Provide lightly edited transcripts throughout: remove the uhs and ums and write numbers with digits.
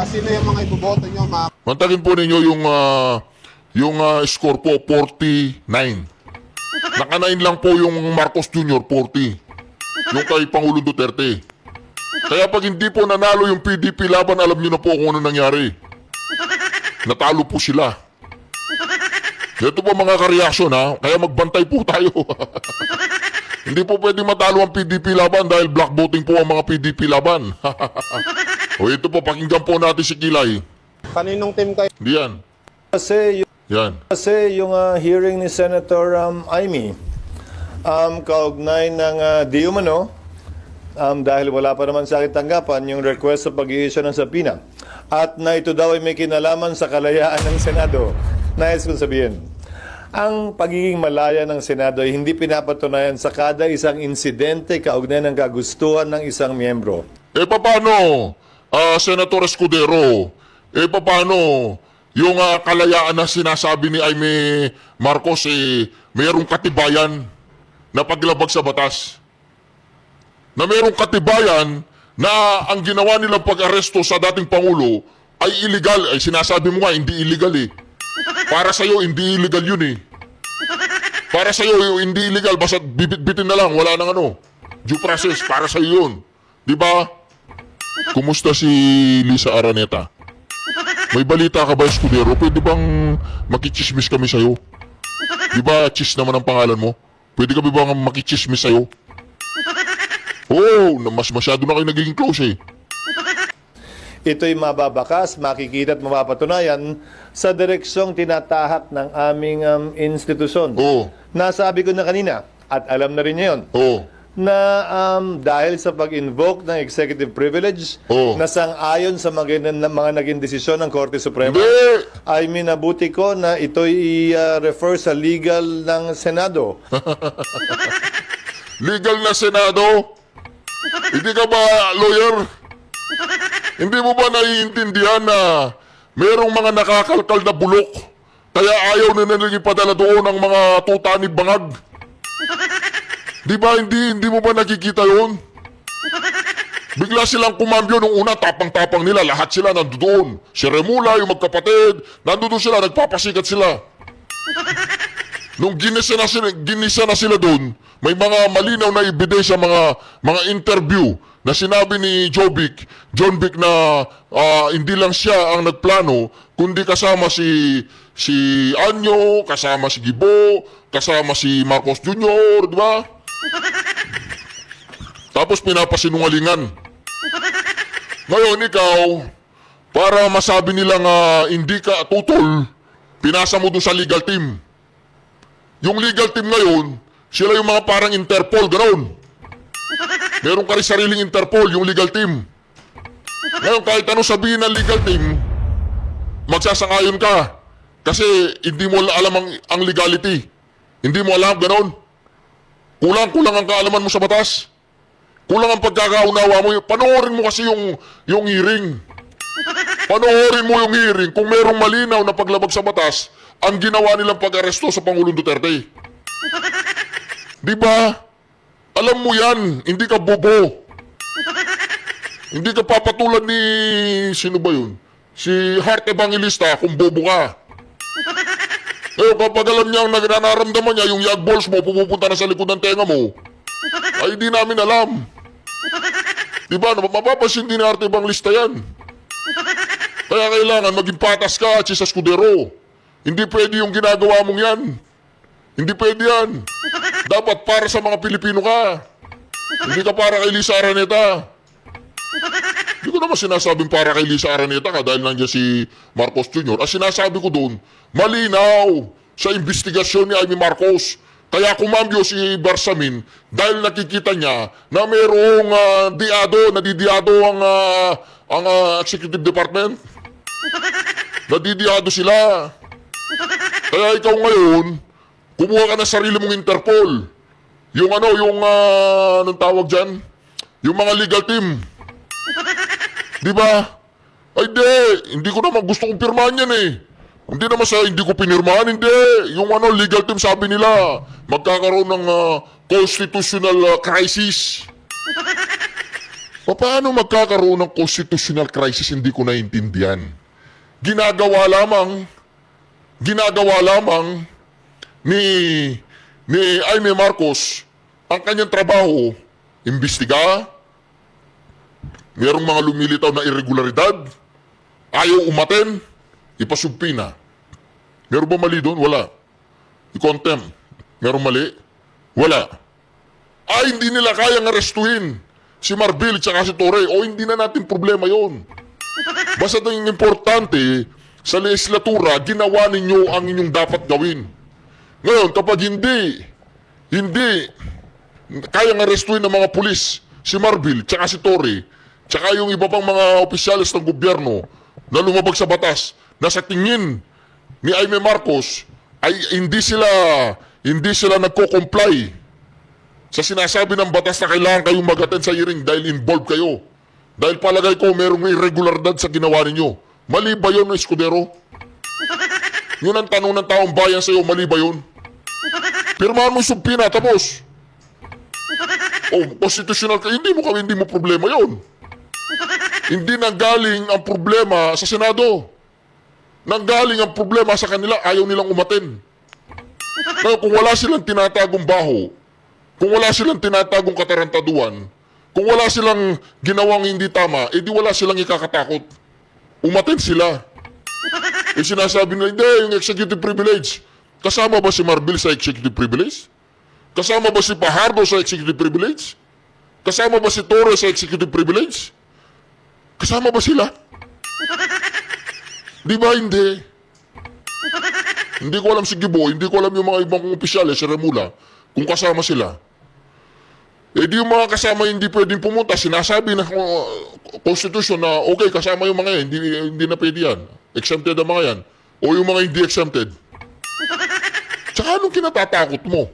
Sino yung mga iboboto nyo, ma'am? Mantagin po ninyo yung score po, 49. Naka-9 lang po yung Marcos Jr., 40. Yung kay Pangulo Duterte. Kaya pag hindi po nanalo yung PDP laban, alam nyo na po kung ano nangyari. Natalo po sila. Ito po mga ka-reaction ha, kaya magbantay po tayo. Hindi po pwede matalo ang PDP laban dahil black voting po ang mga PDP laban. O ito po, pakinggan po natin si Kilay. Kaninong team kayo? Hindi yan. Yan. Kasi yung hearing ni Senator Amy, kaugnay ng di umano, dahil wala pa naman sa akin tanggapan yung request sa pag-i-issue ng subpoena. At na ito daw ay may kinalaman sa kalayaan ng Senado. Nais kong sabihin, ang pagiging malaya ng Senado ay hindi pinapatunayan sa kada isang insidente kaugnay ng kagustuhan ng isang miyembro. Paano, Senator Escudero? Paano yung kalayaan na sinasabi ni Jaime Marcos mayroong katibayan na paglabag sa batas? Na mayroong katibayan na ang ginawa nilang pag-aresto sa dating Pangulo ay illegal. Ay sinasabi mo nga, hindi illegal eh. Para sa'yo, hindi illegal yun eh. Para sa'yo, hindi illegal. Basta bibit-bitin na lang. Wala nang ano. Due process. Para sa'yo yun. Diba? Kumusta si Lisa Araneta? May balita ka ba, Escudero? Pwede bang makichismis kami sa'yo? Diba, chis naman ang pangalan mo? Pwede kami bang makichismis sa'yo? Oo, mas masyado na kayo nagiging close eh. Ito'y mababakas, makikita at mapapatunayan sa direksyong tinatahak ng aming institusyon. Oo. Nasabi ko na kanina, at alam na rin niya yun, Oo. na dahil sa pag-invoke ng executive privilege Oh. na sang-ayon sa mga naging desisyon ng Korte Suprema, Hindi! ay minabuti ko na ito'y i-refer sa legal ng Senado. Legal na Senado? Hindi ka ba lawyer? Hindi mo ba naiintindihan na merong mga nakakalkal na bulok kaya ayaw na nilang ipadala doon ang mga tutanib bangag? Di ba hindi mo ba nakikita yun? Bigla silang kumambyo nung una, tapang-tapang nila, lahat sila nandoon. Si Remula, yung magkapatid, nandoon sila, nagpapasikat sila. Nung ginisa na sila doon, may mga malinaw na ebidensya, mga interview na sinabi ni John Vic na hindi lang siya ang nagplano, kundi kasama si Anyo, kasama si Gibo, kasama si Marcos Jr., di ba? Tapos pinapasinungalingan. Ngayon ikaw, para masabi nilang hindi ka tutol, pinasa mo doon sa legal team. Yung legal team ngayon, sila yung mga parang Interpol, ganoon. Meron ka rin sariling Interpol, yung legal team. Ngayon, kahit ano sabihin ng legal team, magsasangayon ka. Kasi hindi mo alam ang legality. Hindi mo alam, ganoon. Kulang ang kaalaman mo sa batas. Kulang ang pagkakaunawa mo. Panoorin mo kasi yung hearing. Panoorin mo yung hearing. Kung merong malinaw na paglabag sa batas, ang ginawa nilang pag-aresto sa Pangulong Duterte. Di ba? Alam mo yan, hindi ka bobo. Hindi ka papatulad ni... Sino ba yun? Si Heart Evangelista kung bobo ka. Kapag alam niya ang nararamdaman niya, yung yag balls mo pumupunta na sa likod ng tenga mo, ay di namin alam. Di ba? Mapapansin din ni Heart Evangelista yan. Kaya kailangan maging patas ka, Chis Escudero. Hindi pwede yung ginagawa mong yan. Hindi pwede yan. Dapat para sa mga Pilipino ka. Hindi ka para kay Lisa Araneta. Hindi ko naman sinasabing para kay Lisa Araneta ka dahil nandiyan si Marcos Jr. Ang sinasabi ko doon, malinaw sa investigasyon ni Jaime Marcos. Kaya kumambyo si Bersamin dahil nakikita niya na mayroong nadidiado ang executive department. Nadidiado sila. Kaya ikaw ngayon, kumuha ka ng sarili mong Interpol. Anong tawag dyan? Yung mga legal team. Di ba? Ay hindi ko naman gusto kong pirmahan yan eh. Hindi naman sa hindi ko pinirmahan, hindi. Yung legal team sabi nila, magkakaroon ng constitutional crisis. Paano magkakaroon ng constitutional crisis, hindi ko naiintindihan. Ginagawa lamang ni Jaime Marcos ang kanyang trabaho, imbestiga, merong mga lumilitaw na irregularidad, ayaw umaten, ipasumpina. Meron ba mali doon? Wala. I-contempt. Meron mali? Wala. Hindi nila kayang arestuhin si Marbil at si Torre. O hindi na natin problema yon. Basta yung importante, sa legislatura, ginawa ninyo ang inyong dapat gawin. Ngayon, kapag hindi kayang arestuhin ng mga pulis si Marbil at si Torre, tsaka yung iba pang mga opisyalis ng gobyerno na lumabag sa batas, na sa tingin ni Jaime Marcos ay hindi sila nagko-comply sa sinasabi ng batas na kailangan kayong mag-attend sa hearing dahil involved kayo. Dahil palagay ko merong irregularidad sa ginawa ninyo. Mali ba yun, Escudero? Yun ang tanong ng taong bayan sa'yo, mali ba yun? Pirmahan mo yung sumpina, tapos. Constitutional ka, hindi mo problema yun. Hindi nanggaling ang problema sa Senado. Nanggaling ang problema sa kanila, ayaw nilang umaten. Kaya kung wala silang tinatagong baho, kung wala silang tinatagong katarantaduan, kung wala silang ginawang hindi tama, edi wala silang ikakatakot. Umaten sila. Sinasabi nila, hindi, yung executive privilege. Kasama ba si Marbil sa executive privilege? Kasama ba si Fajardo sa executive privilege? Kasama ba si Torres sa executive privilege? Kasama ba sila? Di ba hindi? Hindi ko alam si Gibo, hindi ko alam yung mga ibang opisyales, si Remula, kung kasama sila. Di yung mga kasama hindi pwedeng pumunta, sinasabi na constitution na okay, kasama yung mga yan, hindi na pwede yan. Exempted ang mga yan. O yung mga hindi exempted. Tsaka anong kinatatakot mo?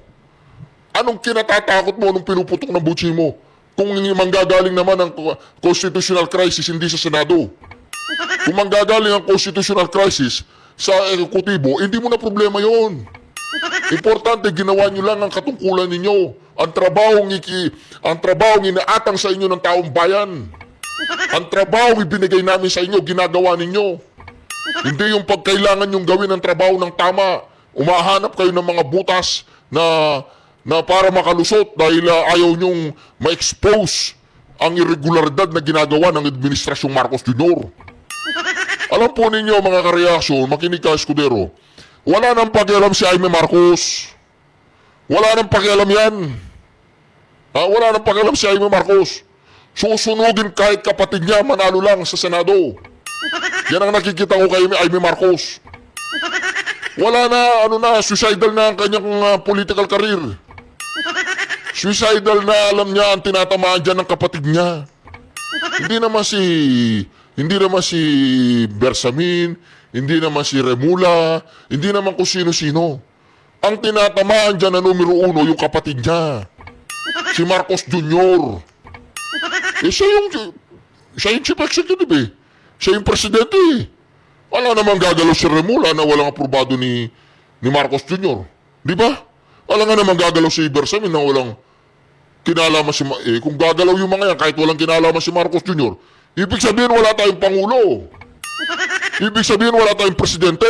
Anong kinatatakot mo nung pinuputok ng butsi mo? Kung manggagaling naman ang constitutional crisis hindi sa Senado. Kung manggagaling ang constitutional crisis sa ekutibo, hindi mo na problema yon. Importante, ginawa nyo lang ang katungkulan ninyo. Ang trabahong inaatang sa inyo ng taong bayan. Ang trabahong ibinigay namin sa inyo, ginagawa ninyo. Hindi yung pagkailangan nyong gawin ang trabaho ng tama. Umahanap kayo ng mga butas na para makalusot dahil ayaw nyong ma-expose ang irregularidad na ginagawa ng Administrasyong Marcos Jr. Alam po ninyo mga kareaksyon, makinig ka, Escudero, wala nang pakialam si Jaime Marcos. Wala nang pakialam yan. Wala nang pakialam si Jaime Marcos. Susunugin kahit kapatid niya, manalo lang sa Senado. Yan ang nakikita ko kay Jaime Marcos. Wala na, suicidal na ang kanyang political career. Suicidal na, alam niya ang tinatamaan dyan ng kapatid niya. Hindi naman si Bersamin, hindi naman si Remula, hindi naman kung sino-sino. Ang tinatamaan dyan na numero 1, yung kapatid niya. Si Marcos Jr. Siya yung chief executive eh. Siya yung presidente eh. Wala namang gagalaw si Remula na walang aprobado ni Marcos Jr. Di ba? Wala nga namang gagalaw si Bersamin na walang kinalaman kung gagalaw yung mga yan kahit walang kinalaman si Marcos Jr., ibig sabihin wala tayong Pangulo. Ibig sabihin wala tayong presidente.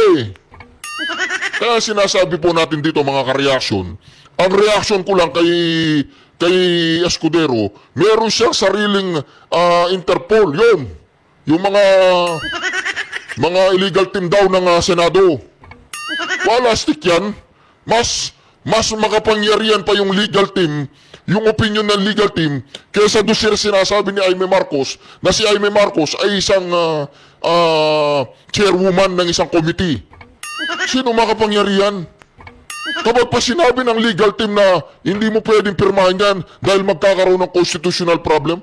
Kaya sinasabi po natin dito mga ka-reaction, ang reaction ko lang kay Escudero, meron siyang sariling Interpol, yun. Yung mga illegal team daw ng Senado. Plastic yan. Mas makapangyarihan pa yung legal team, yung opinion ng legal team, kaysa doon siya sinasabi ni Jaime Marcos na si Jaime Marcos ay isang chairwoman ng isang committee. Sino makapangyarihan? Kapag pa sinabi ng legal team na hindi mo pwedeng pirmahan yan dahil magkakaroon ng constitutional problem,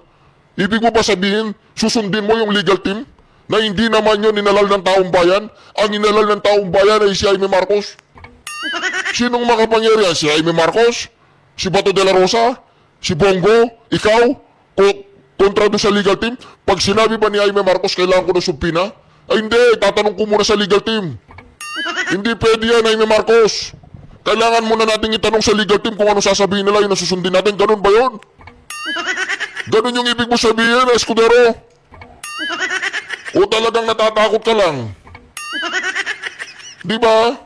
ibig mo ba sabihin, susundin mo yung legal team na hindi naman yun inalal ng taong bayan? Ang inalal ng taong bayan ay si Jaime Marcos. Sinong makapangyarihan? Si Jaime Marcos? Si Bato de la Rosa? Si Bongo? Ikaw? Kontra doon sa legal team? Pag sinabi ba ni Jaime Marcos kailangan ko ng sumpina? Ay hindi, tatanong ko muna sa legal team. Hindi pwede yan, Jaime Marcos. Kailangan muna natin itanong sa legal team kung ano sasabihin nila yung nasusundin natin. Ganun ba yun? Ganun yung ibig mo sabihin, Escudero? O talagang natatakot ka lang? Di ba?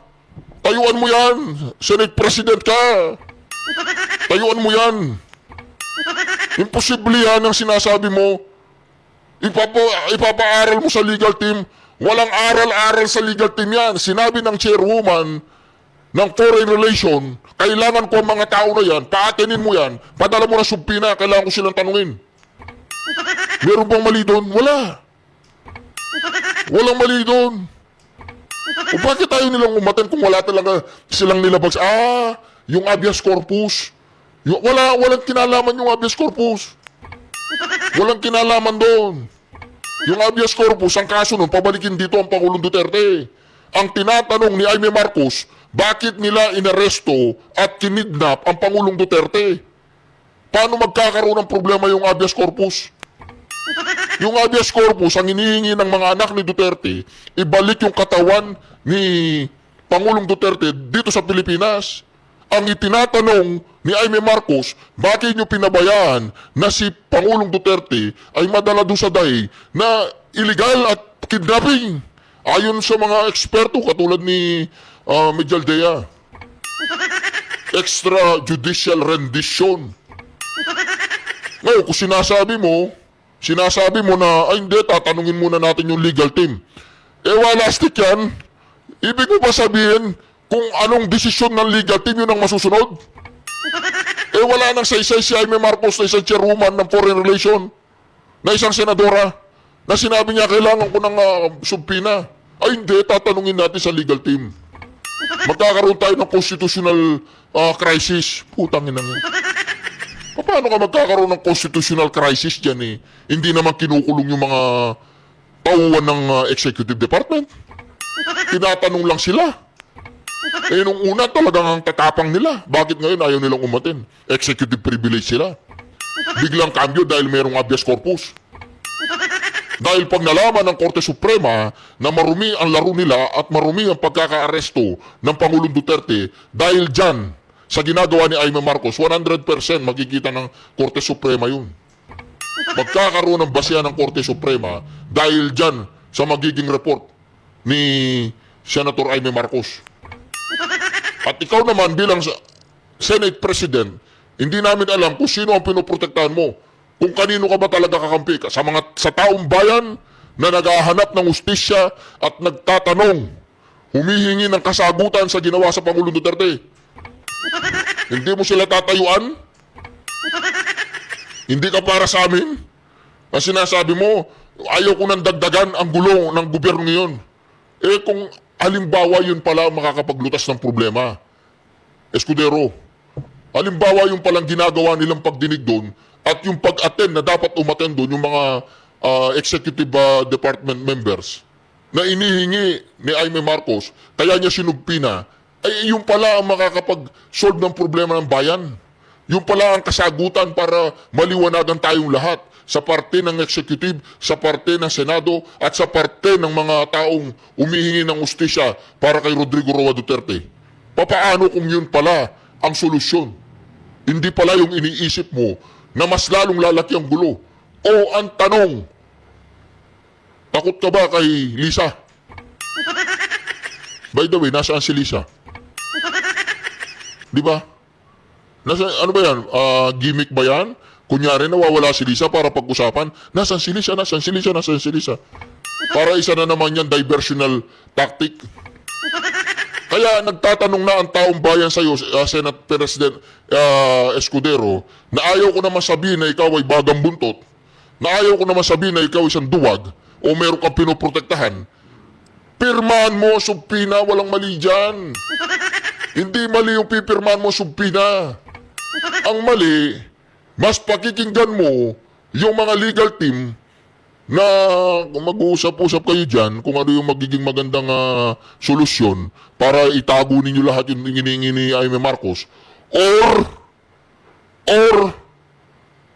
Tayuan mo yan. Senate President ka. Tayuan mo yan. Imposible yan ang sinasabi mo. Ipapaaral mo sa legal team. Walang aral-aral sa legal team yan. Sinabi ng chairwoman ng Foreign Relation, kailangan ko ang mga tao na yan, paatinin mo yan, padala mo na subpina, kailangan ko silang tanungin. Meron bang mali doon? Wala. Walang mali doon. O bakit tayo nilang umaten kung wala talaga silang nilabag? Yung habeas corpus. Walang kinalaman yung habeas corpus. Walang kinalaman doon. Yung habeas corpus, ang kaso nun, pabalikin dito ang Pangulong Duterte. Ang tinatanong ni Jaime Marcos, bakit nila inaresto at kinidnap ang Pangulong Duterte? Paano magkakaroon ng problema yung habeas corpus? Yung habeas corpus, ang hinihingi ng mga anak ni Duterte, ibalik yung katawan ni Pangulong Duterte dito sa Pilipinas. Ang itinatanong ni Jaime Marcos, bakit nyo pinabayaan na si Pangulong Duterte ay madala doon sa dahi na illegal at kidnapping? Ayon sa mga eksperto katulad ni Medjaldea. Extrajudicial rendition. Ngayon, kung sinasabi mo na, ay hindi, tatanungin muna natin yung legal team. Wala stick yan. Ibig mo ba sabihin kung anong desisyon ng legal team yun ang masusunod? Wala nang saysay si Jaime Marcos na isang chairwoman ng Foreign Relation, na isang senadora, na sinabi niya kailangan ko ng subpina. Ay hindi, tatanungin natin sa legal team. Magkakaroon tayo ng constitutional crisis. Putang ina nga. Paano ka magkakaroon ng constitutional crisis dyan eh? Hindi naman kinukulong yung mga tauhan ng executive department. Tinatanong lang sila. Nung una talagang ang tatapang nila. Bakit ngayon ayaw nilang umatin? Executive privilege sila. Biglang cambio dahil mayroong habeas corpus. Dahil pag nalaman ng Korte Suprema na marumi ang laro nila at marumi ang pagkakaaresto ng Pangulong Duterte, dahil dyan sa ginagawa ni Jaime Marcos, 100% makikita ng Korte Suprema yun. Magkakaroon ng basihan ng Korte Suprema dahil dyan sa magiging report ni Senator Jaime Marcos. At ikaw naman bilang Senate President, hindi namin alam kung sino ang pinoprotektahan mo. Kung kanino ka ba talaga kakampi ka? Sa taong bayan na naghahanap ng ustisya at nagtatanong, humihingi ng kasagutan sa ginawa sa Pangulong Duterte. Hindi mo sila tatayuan? Hindi ka para sa amin? Ang sinasabi mo, ayaw ko nang dagdagan ang gulo ng gobyerno ngayon. Kung halimbawa yun pala makakapaglutas ng problema. Escudero, halimbawa yung palang ginagawa nilang pagdinig doon, at yung pag-attend na dapat umattend doon, yung mga executive department members na inihingi ni Jaime Marcos, kaya niya sinugpina, ay yung pala ang makakapag-solve ng problema ng bayan. Yung pala ang kasagutan para maliwanagan tayong lahat sa parte ng executive, sa parte ng Senado, at sa parte ng mga taong umihingi ng ustisya para kay Rodrigo Roa Duterte. Papaano kung yun pala ang solusyon? Hindi pala yung iniisip mo na mas lalong lalaki ang gulo. O ang tanong, takot ka ba kay Lisa? By the way, nasaan si Lisa? Di ba? Ano ba yan? Gimmick ba yan? Kunyari nawawala si Lisa para pag-usapan. Nasaan si Lisa? Nasaan si Lisa? Nasaan si Lisa? Para isa na naman yan diversional tactic. Kaya nagtatanong na ang taong bayan sa iyo, Senate President Escudero, na ayaw ko naman sabihin na ikaw ay bagang buntot, na ayaw ko naman sabihin na ikaw ay isang duwag, o meron kang pinoprotektahan. Pirmahan mo, subpina, walang mali dyan. Hindi mali yung pipirmahan mo, subpina. Ang mali, mas pakikinggan mo yung mga legal team na mag-uusap-usap kayo dyan kung ano yung magiging magandang solusyon para itago ninyo lahat yung hinihingi ni Jaime Marcos. Or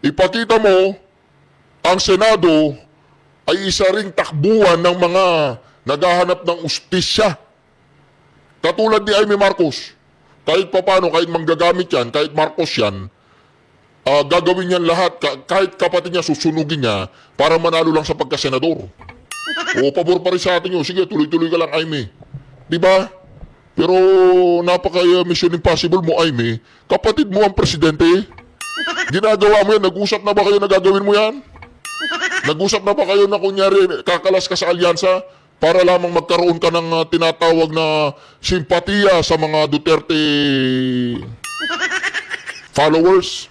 ipakita mo ang Senado ay isa ring takbuhan ng mga naghahanap ng ustisya. Katulad ni Jaime Marcos. Kahit papano, kahit manggagamit yan, kahit Marcos yan, gagawin niyan lahat, kahit kapatid niya susunugin niya para manalo lang sa pagkasenador. O pabor pa rin sa atin yun. Sige, tuloy-tuloy ka lang, Aimee. Di ba? Pero Mission Impossible mo, Aimee. Kapatid mo ang presidente. Ginagawa mo yan. Nag-usap na ba kayo na gagawin mo yan? Nag-usap na ba kayo na kunyari kakalas ka sa alyansa para lamang magkaroon ka ng tinatawag na simpatiya sa mga Duterte followers?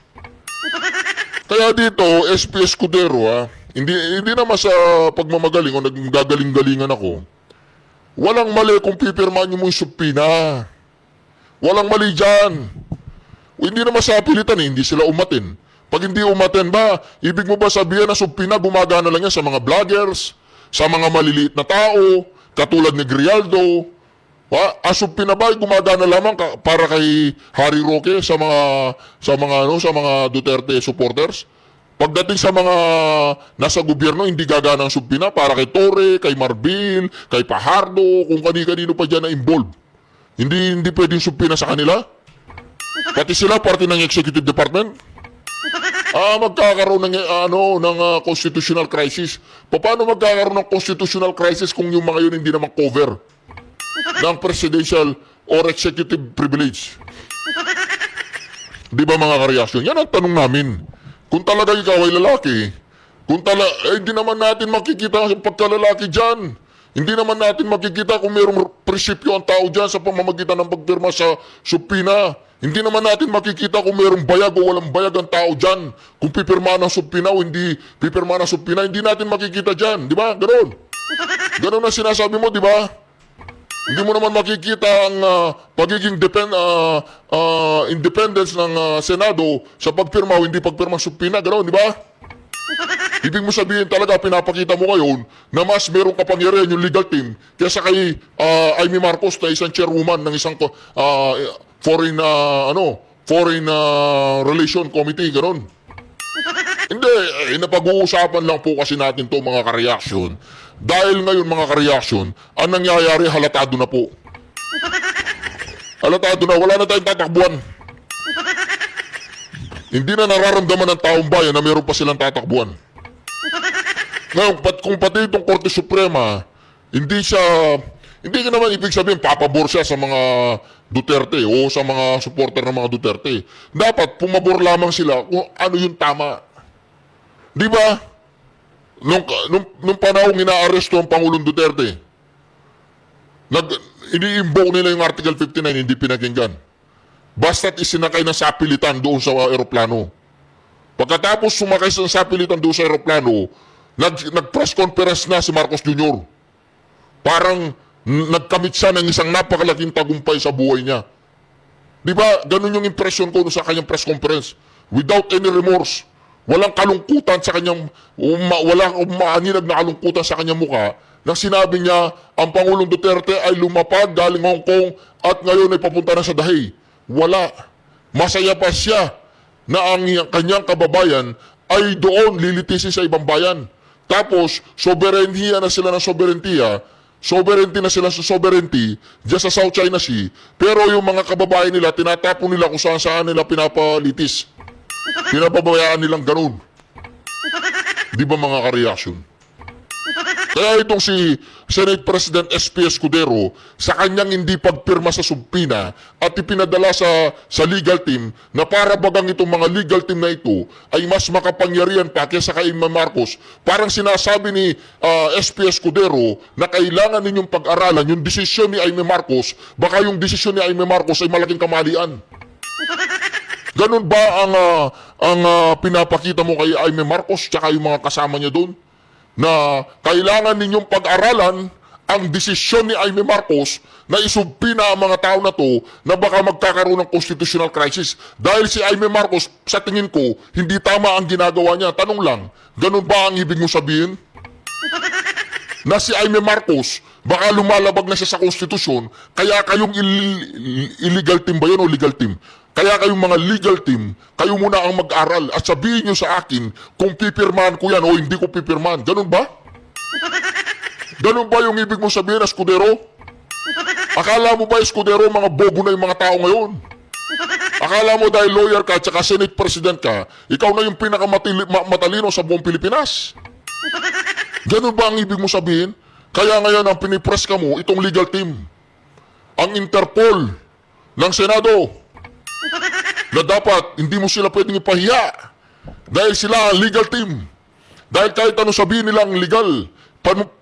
Kaya dito, SP Escudero, hindi naman sa pagmamagaling o nagagaling-galingan ako. Walang mali kung pipirmahan nyo mo yung subpina. Walang mali dyan. Hindi naman sa pilitan, hindi sila umatin. Pag hindi umatin ba, ibig mo ba sabihin na subpina gumagana lang yan sa mga vloggers, sa mga maliliit na tao, katulad ni Grialdo? Ang subpina ba gumagana lamang para kay Harry Roque sa mga Duterte supporters? Pagdating sa mga nasa gobyerno, hindi gagana ang subpina para kay Torre, kay Marbil, kay Pajardo, kung kani-kanino pa dyan na involved. Hindi pwedeng subpina sa kanila. Pati sila, parte ng executive department. Magkakaroon ng constitutional crisis. Paano magkakaroon ng constitutional crisis kung yung mga yun hindi naman cover ng presidential or executive privilege? Di ba mga kareaksyon? Yan ang tanong namin. Kung talaga ikaw ay lalaki, hindi naman natin makikita ang pagkalalaki dyan. Hindi naman natin makikita kung mayroong prinsipyo ang tao dyan sa pamamagitan ng pagpirma sa subpina. Hindi naman natin makikita kung mayroong bayag o walang bayag ang tao dyan. Kung pipirma ng subpina o hindi pipirma ng subpina, hindi natin makikita dyan. Di ba? Ganon. Ganon ang sinasabi mo, di ba? Hindi mo naman makikita ang pagiging independence ng Senado sa pagpirma o hindi pagpirma ng subpina. Ganon, di ba? Ibig mo sabihin talaga, pinapakita mo ngayon na mas merong kapangyarihan yung legal team kaysa kay Amy Marcos na isang chairwoman ng isang foreign relation committee, gano'n. Hindi, napag-uusapan lang po kasi natin to mga kareaksyon. Dahil ngayon mga kareaksyon, ang nangyayari halatado na po. Halatado na, wala na tayong tatakbuhan. Hindi na nararamdaman ng taong bayan na meron pa silang tatakbuhan. Ngayon, kung pati itong Korte Suprema, hindi ka naman ibig sabihin papabor siya sa mga Duterte o sa mga supporter ng mga Duterte. Dapat pumabor lamang sila kung ano yung tama. Di ba? Nung panahong inaaresto ang Pangulong Duterte, ini-invoke nila yung Article 59, hindi pinakinggan. Basta't isinakay ng sapilitan doon sa aeroplano. Pagkatapos sumakay sa sapilitan doon sa aeroplano, nag-press conference na si Marcos Jr. Parang nagkamit siya ng isang napakalaking tagumpay sa buhay niya. Di ba? Ganun yung impression ko sa kanyang press conference. Without any remorse. Walang kalungkutan sa kanyang, walang maaninag na kalungkutan sa kanyang muka na sinabi niya, ang Pangulong Duterte ay lumapag galing Hong Kong at ngayon ay papunta na sa Dahay. Wala. Masaya pa siya na ang kanyang kababayan ay doon lilitisin sa ibang bayan. Tapos, soberentiya na sila ng soberentiya, sovereignty na sila sa sovereignty dyan sa South China Sea, pero yung mga kababayan nila, tinatapon nila kung saan nila pinapalitis. Pinapabayaan nilang ganun. Di ba mga kareaksyon? Kaya itong si Senate President SP Escudero, sa kanyang hindi pagpirma sa subpina at ipinadala sa legal team na para bagang itong mga legal team na ito ay mas makapangyarihan pa kaysa kay Amy Marcos. Parang sinasabi ni SP Escudero na kailangan ninyong pag-aralan yung desisyon ni Amy Marcos, baka yung desisyon ni Amy Marcos ay malaking kamalian. Ganun ba ang pinapakita mo kay Amy Marcos tsaka yung mga kasama niya doon? Na kailangan ninyong pag-aralan ang desisyon ni Amy Marcos na isubpina ang mga tao na to na baka magkakaroon ng constitutional crisis. Dahil si Amy Marcos, sa tingin ko, hindi tama ang ginagawa niya. Tanong lang, ganun ba ang ibig mo sabihin? Na si Amy Marcos, baka lumalabag na siya sa konstitusyon, kaya kayong illegal team ba yun o legal team? Kaya kayong mga legal team, kayo muna ang mag-aral at sabihin nyo sa akin kung pipirmahan ko yan o hindi ko pipirmahan. Ganun ba? Ganun ba yung ibig mo sabihin, Escudero? Akala mo ba, Escudero, mga bobo na yung mga tao ngayon? Akala mo dahil lawyer ka at saka Senate President ka, ikaw na yung pinakamatalino sa buong Pilipinas. Ganun ba ang ibig mo sabihin? Kaya ngayon ang pinipress ka mo, itong legal team. Ang Interpol ng Senado na dapat hindi mo sila pwedeng ipahiya dahil sila ang legal team. Dahil kahit ano sabihin nilang legal,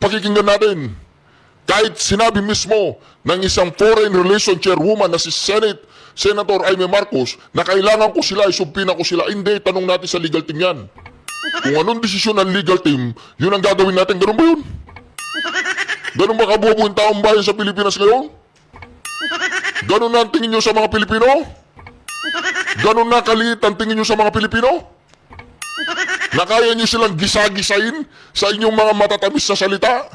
pakikinggan natin. Kahit sinabi mismo ng isang foreign relation chairwoman na si Senator Aimee Marcos na kailangan ko sila, isumpina ko sila. Hindi, tanong natin sa legal team yan. Kung anong desisyon ng legal team, yun ang gagawin natin. Ganun ba yun? Ganun ba kabobo yung taong bayan sa Pilipinas ngayon? Ganun na ang tingin nyo sa mga Pilipino? Ganun na kaliit ang tingin nyo sa mga Pilipino? Na kaya nyo silang gisa-gisain sa inyong mga matatamis na salita?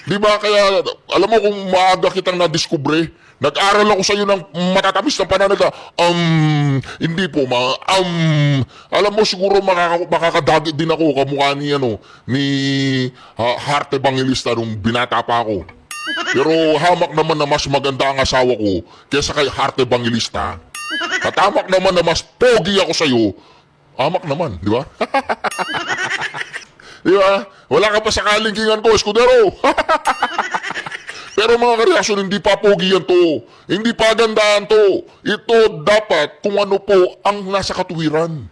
Di ba kaya, alam mo kung maaga kitang nadiskubre, nag-aral ako sa iyo ng matatamis na pananaga, hindi po, alam mo siguro makakadagit din ako kamukha ni, Heart Evangelista nung binata pa ako. Pero hamak naman na mas maganda ang asawa ko kaysa kay Heart Evangelista. At hamak naman na mas pogi ako sa iyo, hamak naman, di ba? Di ba? Wala ka pa sa kalingkingan ko, Escudero. Pero mga kareaksyon, hindi pa pogi yan to. Hindi pa gandaan to. Ito dapat kung ano po ang nasa katuwiran.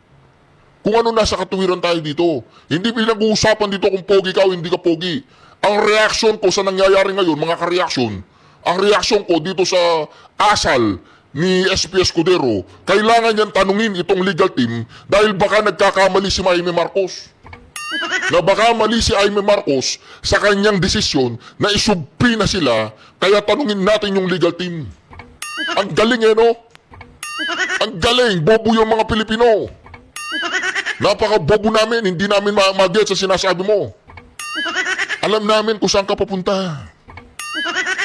Kung ano nasa katuwiran tayo dito. Hindi pinag-uusapan dito kung pogi ka o hindi ka pogi. Ang reaksyon ko sa nangyayari ngayon, mga kareaksyon, ang reaksyon ko dito sa asal ni SP Escudero, kailangan yan tanungin itong legal team dahil baka nagkakamali si Aimee Marcos. Na baka mali si Aimee Marcos sa kanyang desisyon na isubpi na sila, kaya tanungin natin yung legal team. Ang galing no? Ang galing, bobo yung mga Pilipino. Napaka-bobo namin, hindi namin mag-get sa sinasabi mo. Alam namin kung saan ka papunta.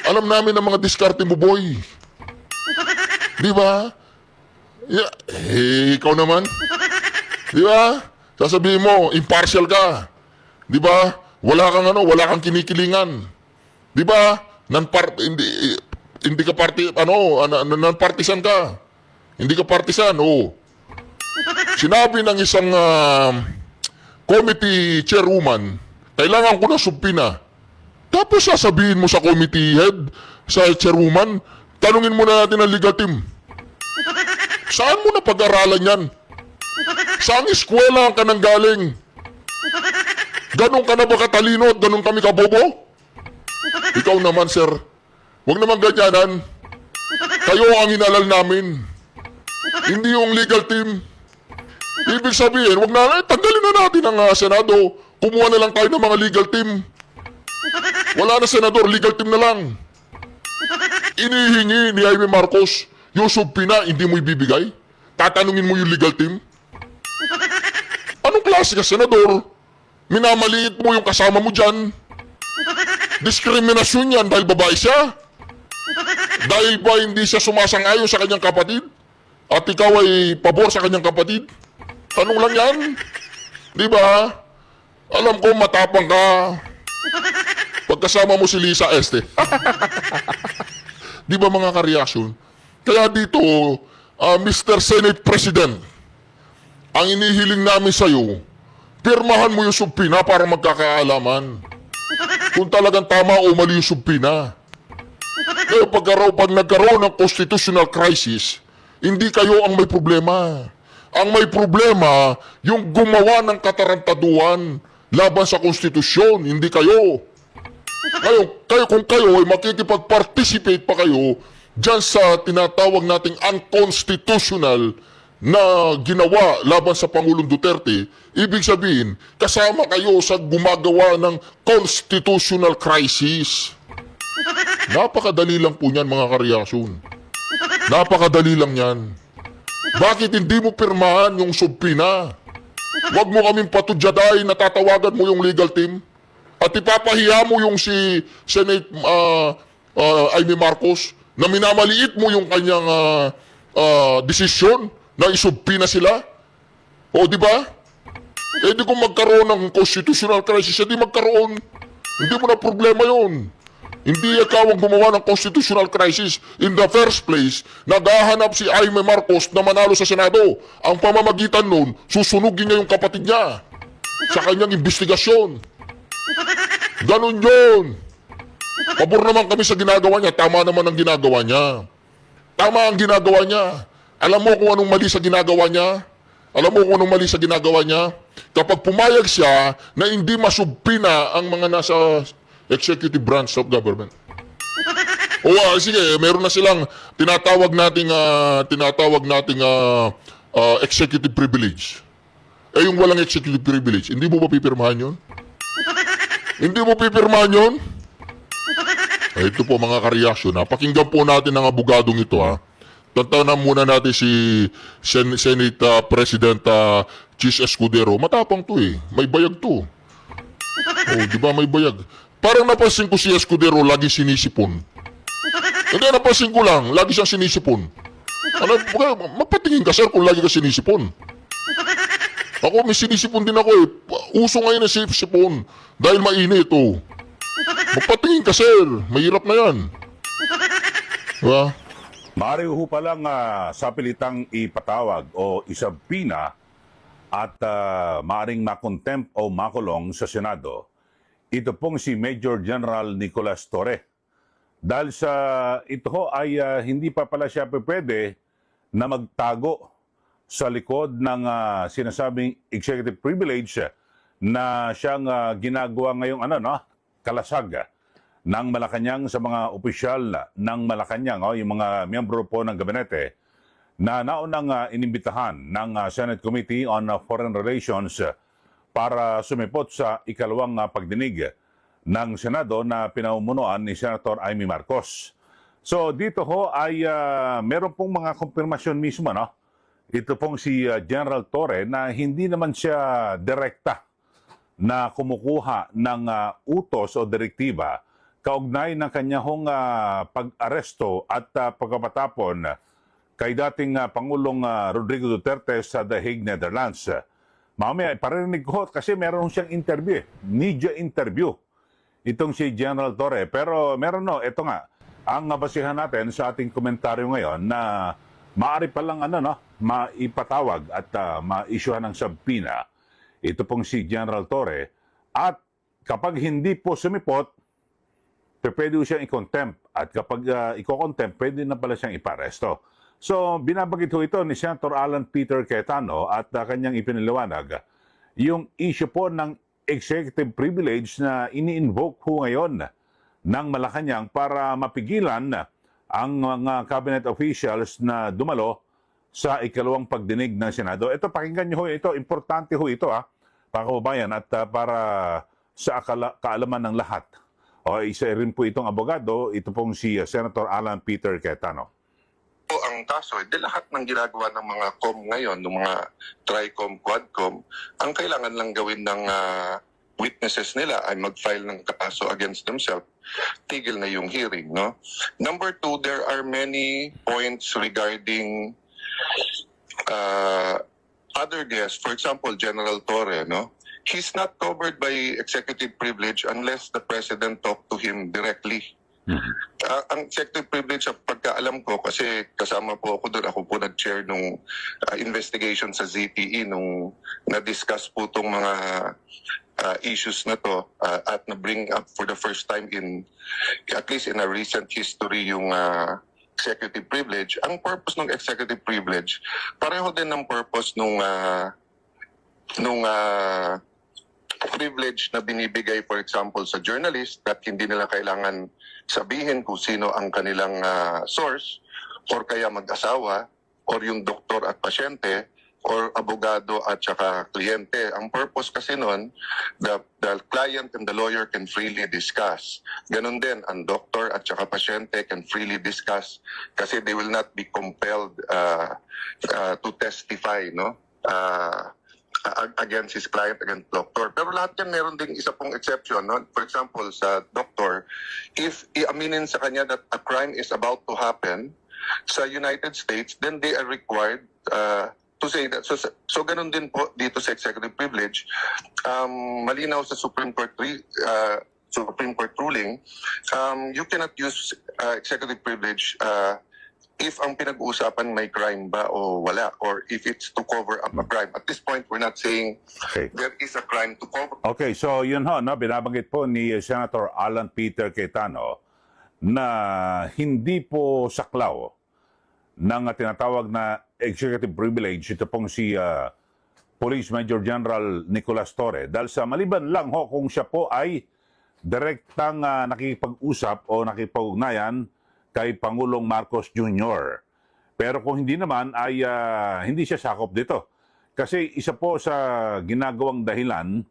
Alam namin ang mga diskarte mo, boy. Di ba? Yeah. Ikaw naman. Di ba? Sasabihin mo, impartial ka. Di ba? Wala kang kinikilingan. Di ba? Hindi ka non-partisan ka. Hindi ka partisan, oh. Sinabi ng isang committee chairwoman, kailangan ko na subpina. Tapos sasabihin mo sa committee head, sa chairwoman, tanungin mo na natin ang legal team. Saan mo na pag-aralan yan? Saan eskwela ka nang galing? Ganon ka na ba katalino at ganon kami kabobo? Ikaw naman, sir. Huwag naman ganyanan. Kayo ang inalal namin. Hindi yung legal team. Ibig sabihin, tanggalin na natin ang Senado. Kumuha na lang tayo ng mga legal team. Wala na senador, legal team na lang. Inihingi ni Aimee Marcos yung subpina, hindi mo ibibigay? Tatanungin mo yung legal team? Anong klase ka, senador? Minamaliit mo yung kasama mo dyan. Diskriminasyon yan dahil babae siya. Dahil ba hindi siya sumasang-ayon sa kanyang kapatid? At ikaw ay pabor sa kanyang kapatid? Tanong lang yan. Di ba? Alam ko matapang ka. Pagkasama mo si Lisa Este. Di ba mga kareaksyon? Kaya dito, Mr. Senate President, ang inihiling namin sa'yo, pirmahan mo yung subpina para magkakaalaman. Kung talagang tama o mali yung subpina. Kaya pag nagkaroon ng constitutional crisis, hindi kayo ang may problema. Ang may problema, yung gumawa ng katarantaduhan laban sa konstitusyon, hindi kayo. Kung kayo ay makikipag-participate pa kayo dyan sa tinatawag nating unconstitutional na ginawa laban sa Pangulong Duterte, ibig sabihin, kasama kayo sa gumagawa ng constitutional crisis. Napakadali lang po niyan, mga kareaksyon. Napakadali lang yan. Bakit hindi mo pirmahan yung subpina? Huwag mo kaming patudyadahin na tatawagan mo yung legal team at ipapahiya mo yung si Senate Aimee Marcos na minamaliit mo yung kanyang desisyon na isubpina sila. O di ba? Eh di kung magkaroon ng constitutional crisis, di magkaroon. Hindi mo na problema yon. Hindi ikaw ang gumawa ng constitutional crisis. In the first place, naghahanap si Jaime Marcos na manalo sa Senado. Ang pamamagitan nun, susunugin niya yung kapatid niya sa kanyang investigasyon. Ganun yun. Pabor naman kami sa ginagawa niya. Tama naman ang ginagawa niya. Tama ang ginagawa niya. Alam mo kung anong mali sa ginagawa niya? Alam mo kung anong mali sa ginagawa niya? Kapag pumayag siya na hindi masubpina ang mga nasa executive branch of government. Sige, meron na silang tinatawag nating executive privilege. Yung walang executive privilege, hindi mo ba pipirmahan yun? Hindi mo pipirmahan yun? Ito po mga kareaksyon. Pakinggan po natin ang abogadong ito. Tantanan muna natin si Senate President Chis Escudero. Matapang to eh. May bayag to. Di ba may bayag? Parang napansin ko si Escudero lagi sinisipon. Hindi, napansin ko lang. Lagi siyang sinisipon. Mapatingin ka sir kung lagi ka sinisipon. Ako may sinisipon din ako eh. Uso ngayon ang sipon. Dahil mainit oh. Mapatingin ka sir. Mahirap na yan. Diba? Maaari ho palang sa pilitang ipatawag o isabpina at maaring makontempt o makulong sa Senado. Ito pong si Major General Nicolas Torre. Dahil sa ito ho ay hindi pa pala siya pwede na magtago sa likod ng sinasabing executive privilege na siyang ginagawa ngayong kalasag ng Malacanang sa mga opisyal ng Malacanang, yung mga miyembro po ng gabinete na naunang inimbitahan ng Senate Committee on Foreign Relations para sumipot sa ikalawang pagdinig ng Senado na pinamumunuan ni Senator Jaime Marcos. So dito ho ay meron pong mga konfirmasyon mismo, no? Ito pong si General Torre na hindi naman siya direkta na kumukuha ng utos o direktiba kaugnay ng kanyang pag-aresto at pagkapatapon kay dating Pangulong Rodrigo Duterte sa The Hague, Netherlands. Mamaya, parinig ko kasi meron siyang interview, media interview, itong si General Torre. Pero meron ito nga, ang basihan natin sa ating komentaryo ngayon na maaari palang maipatawag at ma-issuehan ng subpoena ito pong si General Torre. At kapag hindi po sumipot, pwede siyang i-contempt. At kapag i-contempt, pwede na pala siyang iparesto. So, binabagit ho ito ni Senator Alan Peter Cayetano at kanyang ipiniliwanag yung issue po ng executive privilege na ini-invoke ho ngayon ng Malacanang para mapigilan ang mga cabinet officials na dumalo sa ikalawang pagdinig ng Senado. Ito, pakinggan niyo ho ito. Importante ho ito, mga kababayan, at para sa kaalaman ng lahat. Isa rin po itong abogado, ito pong si Senator Alan Peter Cayetano. Ang kaso, lahat ng ginagawa ng mga COM ngayon, ng mga TRICOM, QUADCOM, ang kailangan lang gawin ng witnesses nila ay mag-file ng kaso against themselves, tigil na yung hearing. No? Number two, there are many points regarding other guests. For example, General Torre, no? He's not covered by executive privilege unless the president talk to him directly. Ang executive privilege, pagkaalam ko, kasi kasama po ako doon, ako po nag-chair nung investigation sa ZTE nung na-discuss po itong mga issues na to at na-bring up for the first time in, at least in a recent history, yung executive privilege. Ang purpose ng executive privilege, pareho din ng purpose nung privilege na binibigay, for example, sa journalist, that hindi nila kailangan sabihin kung sino ang kanilang source, or kaya mag-asawa, or yung doktor at pasyente, or abogado at saka kliyente. Ang purpose kasi nun, the client and the lawyer can freely discuss. Ganon din, ang doktor at saka pasyente can freely discuss kasi they will not be compelled to testify, no? Against his client, against doctor. Pero lahat yan meron ding isa pong exception. No? For example, sa doctor, if iaminin sa kanya that a crime is about to happen sa United States, then they are required to say that. So ganun din po dito sa executive privilege. Malinaw sa Supreme Court Supreme Court ruling, you cannot use executive privilege if ang pinag-uusapan may crime ba o wala, or if it's to cover up a crime. At this point, we're not saying Okay. there is a crime to cover. Okay, so yun ho, no, binabanggit po ni Senator Alan Peter Cayetano na hindi po saklaw ng tinatawag na executive privilege ito pong si Police Major General Nicolas Torre, dahil sa maliban lang ho kung siya po ay direktang nakikipag-usap o nakipag-ugnayan kay Pangulong Marcos Jr. Pero kung hindi naman ay hindi siya sakop dito. Kasi isa po sa ginagawang dahilan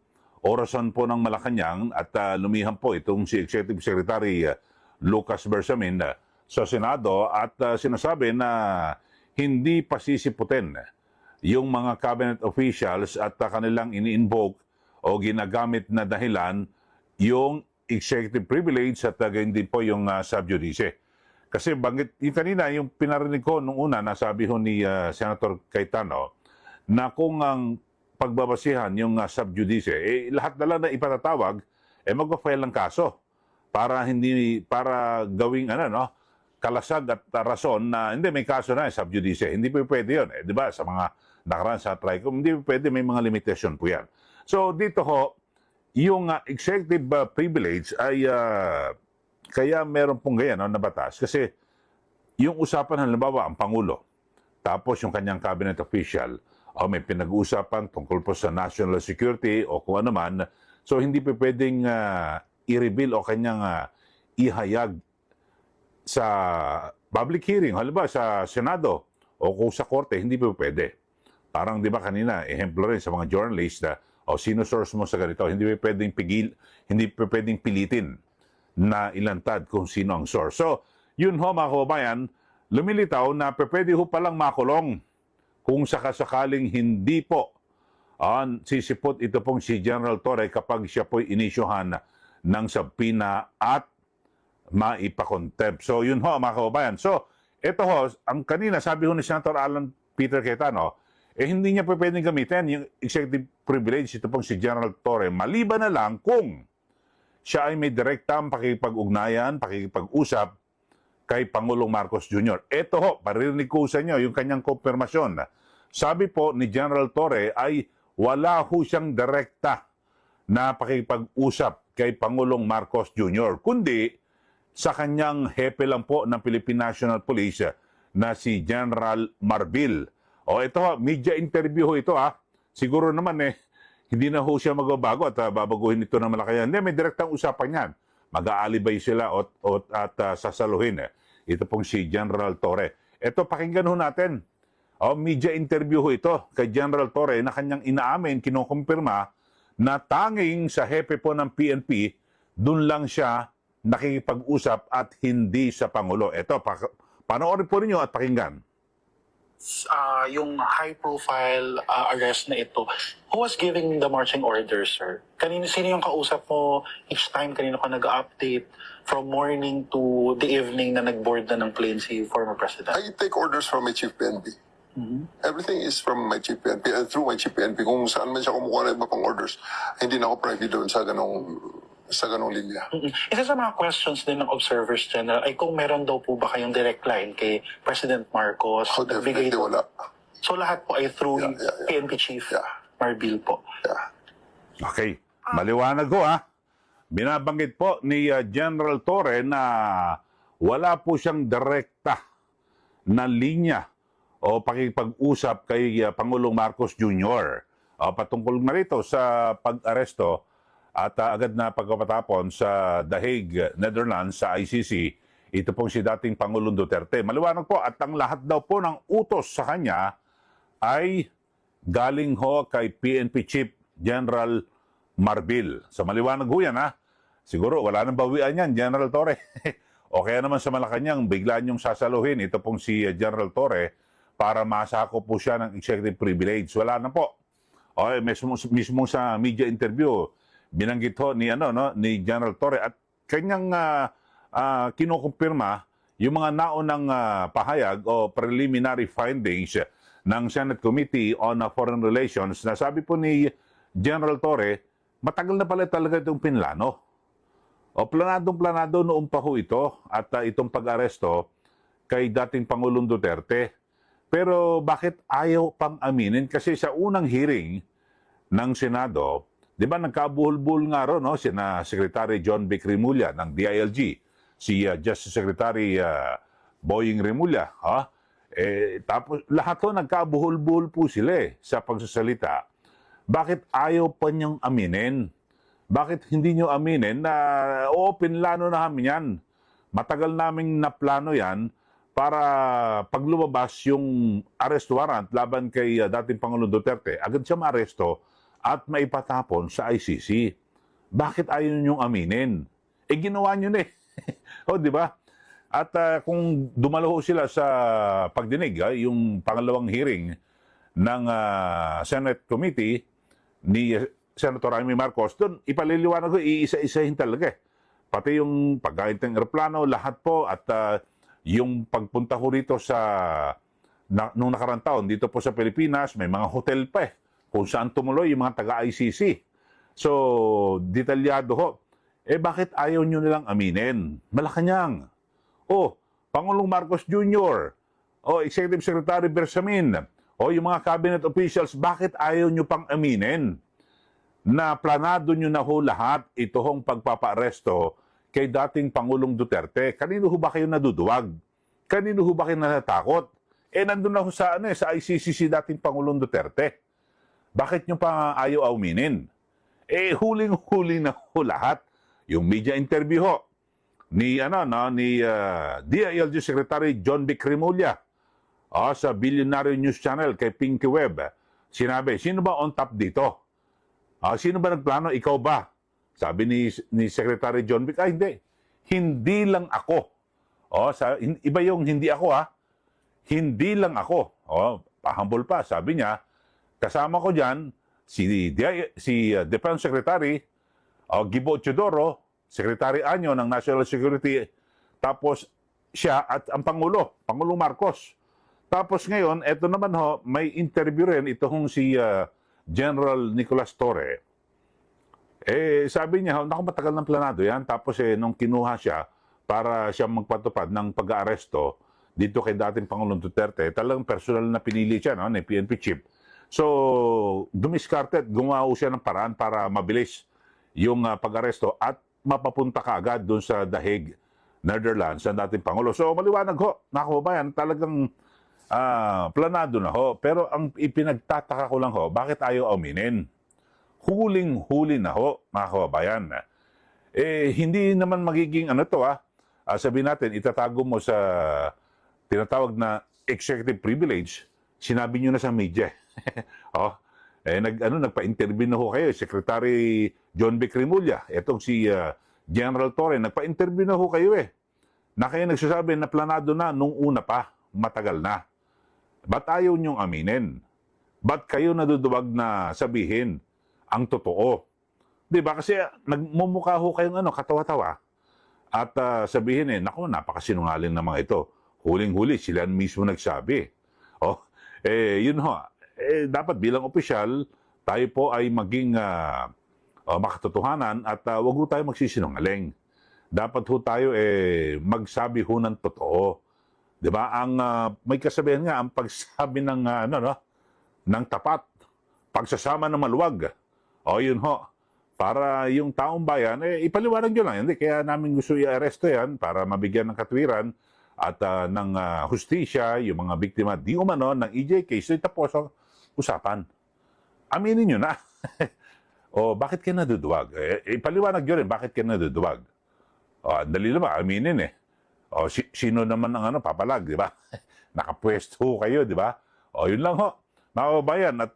o rason po ng Malacanang at lumihan po itong si Executive Secretary Lucas Bersamin sa Senado at sinasabi na hindi pasisiputin yung mga cabinet officials at kanilang ini-invoke o ginagamit na dahilan yung executive privilege at gayon din po yung sub judice. Kasi banggit, yung kanina, yung pinarinig ko nung una, nasabi ho ni Senator Cayetano, na kung ang pagbabasihan yung sub judice, lahat na lang na ipatatawag, mag-file ng kaso para gawing kalasag at rason na hindi may kaso na sub judice. Hindi po pwede yun. Di ba? Sa mga nakaraan sa TRICOM, hindi po pwede, may mga limitasyon po yan. So dito ho, yung executive privilege ay kaya meron pong ganyan na batas. Kasi yung usapan, halimbawa, ang Pangulo, tapos yung kanyang cabinet official, o may pinag-uusapan tungkol po sa national security o kung ano man, so hindi po pwedeng i-reveal o kanyang ihayag sa public hearing, halimbawa sa Senado o kung sa Korte, hindi po pwede. Parang di ba kanina, ehemplo rin sa mga journalist na, sino source mo sa ganito, hindi po pwedeng hindi po pwedeng pilitin na ilantad kung sino ang source. So, yun ho mga kababayan, lumilitaw na pwede ho palang makulong kung sakasakaling hindi po sisipot ito pong si General Torre kapag siya po'y inisyuhan ng subpoena at maipakontempt. So, yun ho mga kababayan. So, ito ho, ang kanina sabi ho ni Senator Alan Peter Cayetano, hindi niya po pwedeng gamitin yung executive privilege ito pong si General Torre, maliban na lang kung siya ay may direktang pakikipag-ugnayan, pakikipag-usap kay Pangulong Marcos Jr. Ito ho, paririnig ko sa inyo yung kanyang konfirmasyon. Sabi po ni General Torre ay wala ho siyang direkta na pakikipag-usap kay Pangulong Marcos Jr. Kundi sa kanyang hepe lang po ng Philippine National Police na si General Marbil. Ito ho, media interview ho ito Siguro naman hindi na ho siya magbabago at babaguhin ito ng Malacanang. Hindi, may direktang usapan yan. Mag-aalibay sila at sasaluhin. Ito pong si General Torre. Ito, pakinggan ho natin. Media interview ho ito kay General Torre na kanyang inaamin, kinukumpirma na tanging sa hepe po ng PNP, dun lang siya nakikipag-usap at hindi sa Pangulo. Ito, panoorin po ninyo at pakinggan. Yung high-profile arrest na ito, who was giving the marching orders, sir? Sino yung kausap mo each time? Kanino ka nag-update from morning to the evening na nag-board na ng plane si former president? I take orders from my chief PNP. Everything is from my chief PNP, through my chief PNP. Kung saan man siya kumukuha ng iba pang orders, hindi na ako privy doon sa ganong linya. Isa sa mga questions din ng Observers General ay kung meron daw po ba kayong direct line kay President Marcos? Definitely wala. So lahat po ay through PNP Chief Marbil po? Yeah. Okay. Maliwanag ho Binabanggit po ni General Torre na wala po siyang direkta na linya o pakipag-usap kay Pangulong Marcos Jr. Patungkol na rito sa pag-aresto at agad na pagkapatapon sa The Hague, Netherlands, sa ICC, ito pong si dating Pangulong Duterte. Maliwanag po at ang lahat daw po ng utos sa kanya ay galing ho kay PNP Chief General Marbil. So maliwanag ho yan Siguro wala nang bawian yan, General Torre. O kaya naman sa Malacanang, bigla niyong sasaluhin ito pong si General Torre para masako po siya ng executive privilege. Wala na po. Mismo sa media interview, binanggit ho ni General Torre at kanyang kinukumpirma yung mga naunang pahayag o preliminary findings ng Senate Committee on Foreign Relations na sabi po ni General Torre, matagal na pala talaga itong pinlano. O planadong-planado noon pa ho ito at itong pag-aresto kay dating Pangulong Duterte. Pero bakit ayaw pang aminin? Kasi sa unang hearing ng Senado, di ba nagkabuhol-buhol nga ro, no? Sina Secretary John Vic Remulla ng DILG, si Justice Secretary Boying Remulla, tapos lahat ho nagkabuhol-buhol po sila sa pagsasalita. Bakit ayaw pa niyang aminin? Bakit hindi niyo aminin na pinlano na namin yan? Matagal naming naplano yan para pag lumabas yung arrest warrant laban kay dating Pangulong Duterte, agad siya maaresto at maipatapon sa ICC. Bakit ayaw niyong aminin? Ginawa niyo na eh. Di ba? At kung dumalo sila sa pagdinig, yung pangalawang hearing ng Senate Committee ni Senator Amy Marcos, doon ipaliliwanag ko, iisa-isahin talaga eh. Pati yung pagkain ng aeroplano, lahat po, at yung pagpunta ko rito sa nung nakarang taon, dito po sa Pilipinas, may mga hotel pa eh, kung saan tumuloy yung mga taga-ICC. So, detalyado ho. Bakit ayaw nyo nilang aminin? Malacanang. Pangulong Marcos Jr., Executive Secretary Bersamin, yung mga cabinet officials, bakit ayaw nyo pang aminin na planado nyo na ho lahat ito hong pagpapaaresto kay dating Pangulong Duterte? Kanino ho ba kayo naduduwag? Kanino ho ba kayo natatakot? Nandun na ho sa ICC si dating Pangulong Duterte. Bakit nyo pa ayaw aminin? Huling-huli na ho lahat. Yung media interview ho ni DILG Secretary John Vic Remulla sa Billionaire News Channel kay Pinky Webb. Sinabi, sino ba on top dito? Sino ba nagplano? Ikaw ba? Sabi ni Secretary John Vic, hindi. Hindi lang ako. Iba yung hindi ako Hindi lang ako. Pahambol pa. Sabi niya, kasama ko dyan si Defense Secretary Gibo Teodoro, Secretary Anyo ng National Security, tapos siya at ang Pangulong Marcos. Tapos ngayon, eto naman may interview rin itong si General Nicolas Torre. Sabi niya, matagal ng planado yan. Tapos nung kinuha siya para siya magpatupad ng pag-aaresto dito kay dating Pangulong Duterte, talagang personal na pinili siya, ni PNP chief. So, dumiskarte at gumawa siya ng paraan para mabilis yung pag-aresto at mapapunta ka agad doon sa The Hague, Netherlands, sa dating Pangulo. So, maliwanag ho, mga kababayan, talagang planado na ho. Pero ang ipinagtataka ko lang bakit ayaw aminin? Huling-huli na ho, mga kababayan. Hindi naman magiging sabihin natin, itatago mo sa tinatawag na executive privilege, sinabi nyo na sa media. Nagpa-interview na ho kayo, Secretary John Vic Remulla, etong si General Torre, nagpa-interview na ho kayo na kayo nagsasabi na planado na nung una pa, matagal na. Ba't ayaw nyong aminin? Ba't kayo naduduwag na sabihin ang totoo? Di ba? Kasi nagmumukha ho kayong katawa-tawa at sabihin napakasinungaling na mga ito. Huling-huli, sila mismo nagsabi. Yun ho. Dapat bilang opisyal, tayo po ay maging makatotohanan at wag ho tayo magsisinungaling. Dapat ho tayo magsabi ho ng totoo. 'Di ba? Ang may kasabihan nga ang pagsabi ng ng tapat, pagsasama ng maluwag. Yun ho. Para yung taong bayan ipaliwanag niyo lang. Hindi kaya namin gusto i-aresto 'yan para mabigyan ng katwiran at ng hustisya yung mga biktima di umano ng EJ case. Tapos usapan. Aminin niyo na. Bakit kayo naduduwag? Ipaliwanag niyo rin bakit kayo naduduwag. Dali naman, aminin sino naman ang papalag, di ba? Nakapwesto kayo, di ba? Yun lang ho. Mga kababayan, at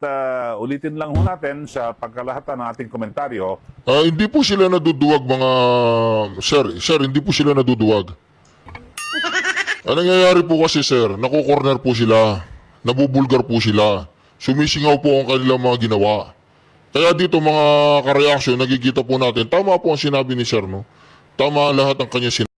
ulitin lang ho natin sa pagkalahatan ng ating komentaryo. Hindi po sila naduduwag mga... Sir, hindi po sila naduduwag. Ang nangyayari po kasi, sir, nakukorner po sila. Nabubulgar po sila. Sumisingaw po ang kanilang mga ginawa. Kaya dito mga kareaksyon, nakikita po natin, tama po ang sinabi ni sir, no? Tama lahat ang kanya sinabi.